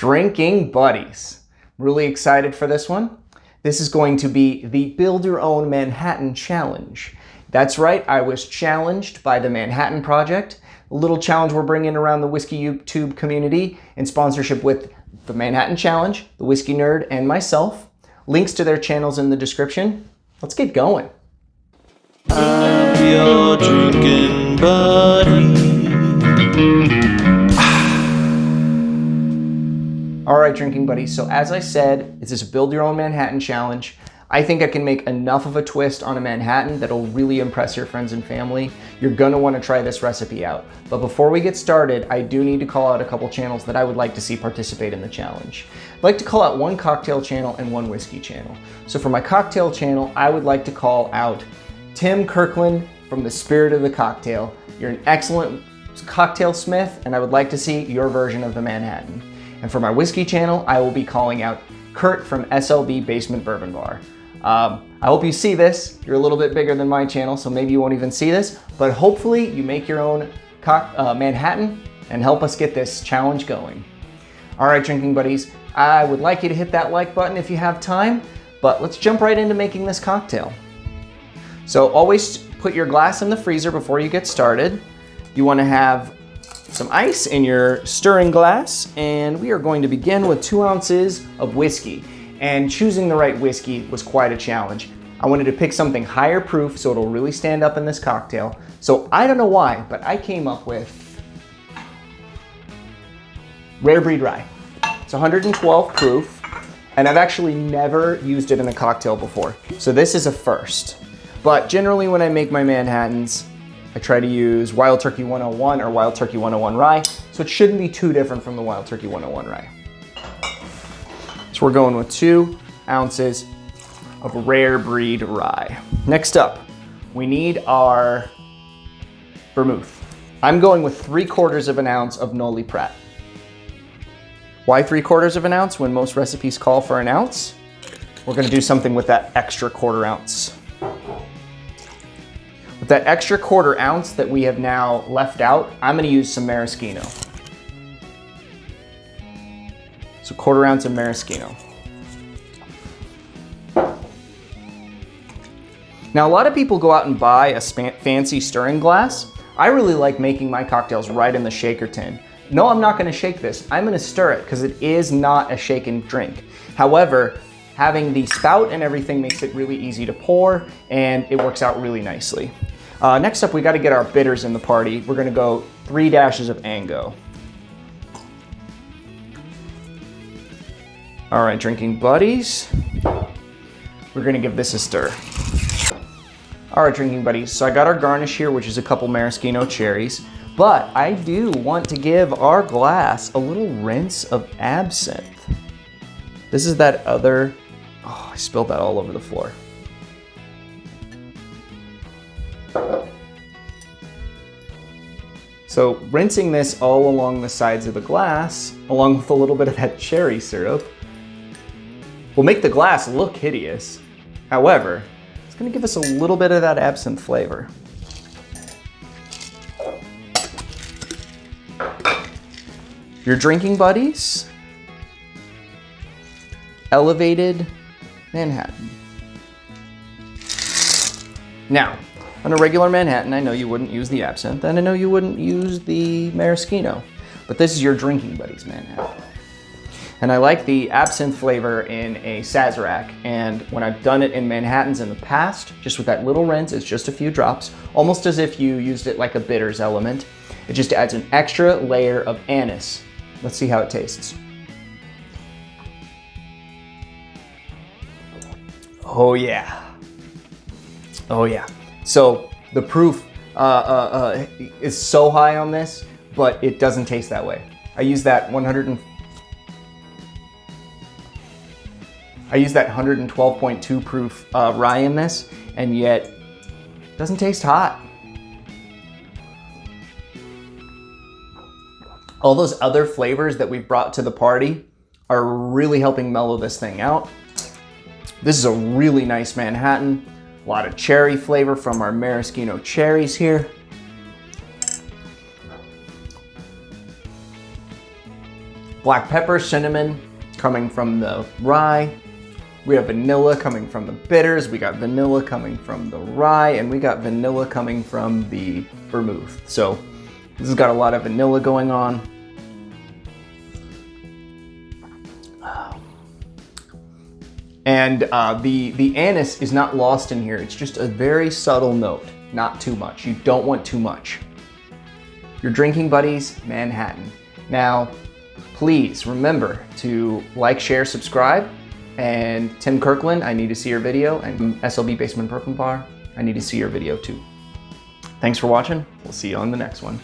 Drinking buddies. Really excited for this one. This is going to be the Build Your Own Manhattan Challenge. That's right, I was challenged by the Manhattan Project, a little challenge we're bringing around the WhiskeyTube community in sponsorship with the Manhattan Challenge, the Whiskey Nerd, and myself. Links to their channels in the description. Let's get going. I'm your drinking buddy. All right, drinking buddies. So as I said, this is a Build Your Own Manhattan Challenge. I think I can make enough of a twist on a Manhattan that'll really impress your friends and family. You're gonna wanna try this recipe out. But before we get started, I do need to call out a couple channels that I would like to see participate in the challenge. I'd like to call out one cocktail channel and one whiskey channel. So for my cocktail channel, I would like to call out Tim Kirkland from The Spirit of the Cocktail. You're an excellent cocktail smith, and I would like to see your version of the Manhattan. And for my whiskey channel, I will be calling out Kurt from SLB Basement Bourbon Bar. I hope you see this. You're a little bit bigger than my channel, so maybe you won't even see this, but hopefully you make your own Manhattan and help us get this challenge going. All right, drinking buddies, I would like you to hit that like button if you have time, but let's jump right into making this cocktail. So always put your glass in the freezer before you get started. You want to have some ice in your stirring glass, and we are going to begin with 2 ounces of whiskey. And choosing the right whiskey was quite a challenge. I wanted to pick something higher proof so it'll really stand up in this cocktail. So I don't know why, but I came up with Rare Breed Rye. It's 112 proof, and I've actually never used it in a cocktail before. So this is a first. But generally when I make my Manhattans, I try to use Wild Turkey 101 or Wild Turkey 101 Rye, so it shouldn't be too different from the Wild Turkey 101 Rye. So we're going with 2 ounces of Rare Breed Rye. Next up, we need our vermouth. I'm going with 3/4 of an ounce of Noli Prat. Why 3/4 of an ounce when most recipes call for an ounce? We're gonna do something with that extra 1/4 ounce. With that extra 1/4 ounce that we have now left out, I'm gonna use some maraschino. So 1/4 ounce of maraschino. Now a lot of people go out and buy a fancy stirring glass. I really like making my cocktails right in the shaker tin. No, I'm not gonna shake this. I'm gonna stir it because it is not a shaken drink. However, having the spout and everything makes it really easy to pour, and it works out really nicely. Next up, we gotta get our bitters in the party. We're gonna go 3 dashes of Ango. All right, drinking buddies, we're gonna give this a stir. All right, drinking buddies, so I got our garnish here, which is a couple maraschino cherries, but I do want to give our glass a little rinse of absinthe. This is that other, oh, I spilled that all over the floor. So rinsing this all along the sides of the glass, along with a little bit of that cherry syrup, will make the glass look hideous. However, it's gonna give us a little bit of that absinthe flavor. Your drinking buddies, elevated Manhattan. Now, on a regular Manhattan, I know you wouldn't use the absinthe, and I know you wouldn't use the maraschino, but this is your drinking buddies Manhattan. And I like the absinthe flavor in a Sazerac, and when I've done it in Manhattans in the past, just with that little rinse, it's just a few drops, almost as if you used it like a bitters element. It just adds an extra layer of anise. Let's see how it tastes. Oh yeah. Oh yeah. So the proof is so high on this, but it doesn't taste that way. I use that 112.2 proof rye in this, and yet it doesn't taste hot. All those other flavors that we've brought to the party are really helping mellow this thing out. This is a really nice Manhattan. A lot of cherry flavor from our maraschino cherries here. black pepper, cinnamon coming from the rye. We have vanilla coming from the bitters. We got vanilla coming from the rye, and we got vanilla coming from the vermouth. So this has got a lot of vanilla going on. And the anise is not lost in here. It's just a very subtle note, not too much. You don't want too much. Your drinking buddies, Manhattan. Now, please remember to like, share, subscribe. And Tim Kirkland, I need to see your video. And SLB Basement Bourbon Bar, I need to see your video too. Thanks for watching. We'll see you on the next one.